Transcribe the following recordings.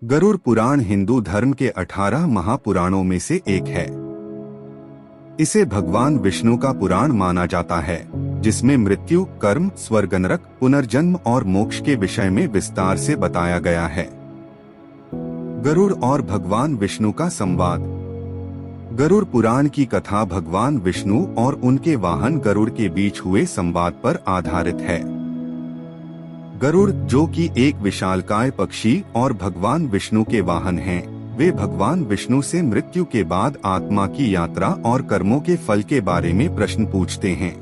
गरुड़ पुराण हिंदू धर्म के 18 महापुराणों में से एक है। इसे भगवान विष्णु का पुराण माना जाता है, जिसमें मृत्यु, कर्म, स्वर्ग, नरक, पुनर्जन्म और मोक्ष के विषय में विस्तार से बताया गया है। गरुड़ और भगवान विष्णु का संवाद। गरुड़ पुराण की कथा भगवान विष्णु और उनके वाहन गरुड़ के बीच हुए संवाद पर आधारित है। गरुड़, जो कि एक विशालकाय पक्षी और भगवान विष्णु के वाहन हैं, वे भगवान विष्णु से मृत्यु के बाद आत्मा की यात्रा और कर्मों के फल के बारे में प्रश्न पूछते हैं।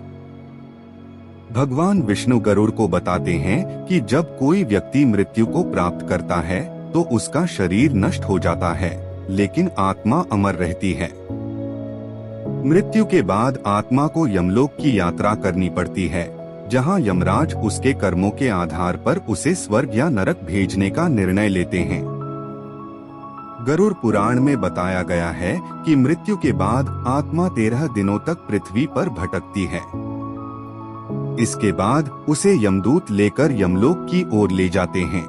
भगवान विष्णु गरुड़ को बताते हैं कि जब कोई व्यक्ति मृत्यु को प्राप्त करता है तो उसका शरीर नष्ट हो जाता है, लेकिन आत्मा अमर रहती है। मृत्यु के बाद आत्मा को यमलोक की यात्रा करनी पड़ती है, जहां यमराज उसके कर्मों के आधार पर उसे स्वर्ग या नरक भेजने का निर्णय लेते हैं। गरुड़ पुराण में बताया गया है कि मृत्यु के बाद आत्मा 13 दिनों तक पृथ्वी पर भटकती है। इसके बाद उसे यमदूत लेकर यमलोक की ओर ले जाते हैं।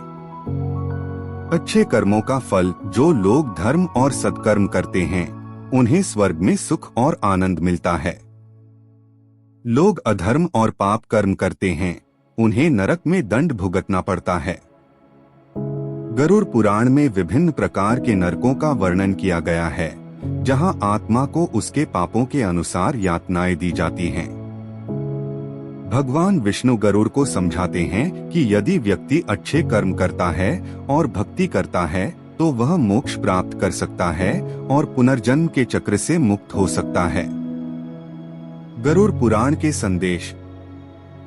अच्छे कर्मों का फल, जो लोग धर्म और सत्कर्म करते हैं, उन्हें स्वर्ग में सुख और आनंद मिलता है। लोग अधर्म और पाप कर्म करते हैं, उन्हें नरक में दंड भुगतना पड़ता है। गरुड़ पुराण में विभिन्न प्रकार के नरकों का वर्णन किया गया है, जहां आत्मा को उसके पापों के अनुसार यातनाएं दी जाती हैं। भगवान विष्णु गरुड़ को समझाते हैं कि यदि व्यक्ति अच्छे कर्म करता है और भक्ति करता है तो वह मोक्ष प्राप्त कर सकता है और पुनर्जन्म के चक्र से मुक्त हो सकता है। गरुड़ पुराण के संदेश।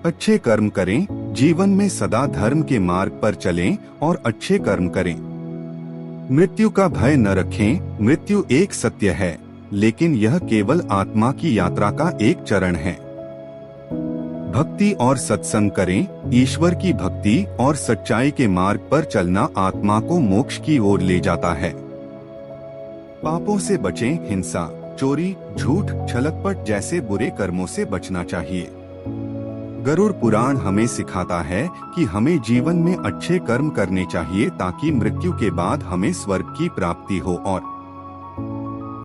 अच्छे कर्म करें, जीवन में सदा धर्म के मार्ग पर चलें और अच्छे कर्म करें। मृत्यु का भय न रखें। मृत्यु एक सत्य है, लेकिन यह केवल आत्मा की यात्रा का एक चरण है। भक्ति और सत्संग करें। ईश्वर की भक्ति और सच्चाई के मार्ग पर चलना आत्मा को मोक्ष की ओर ले जाता है। पापों से बचें। हिंसा, चोरी, झूठ, छलकपट जैसे बुरे कर्मों से बचना चाहिए। गरुड़ पुराण हमें सिखाता है कि हमें जीवन में अच्छे कर्म करने चाहिए ताकि मृत्यु के बाद हमें स्वर्ग की प्राप्ति हो और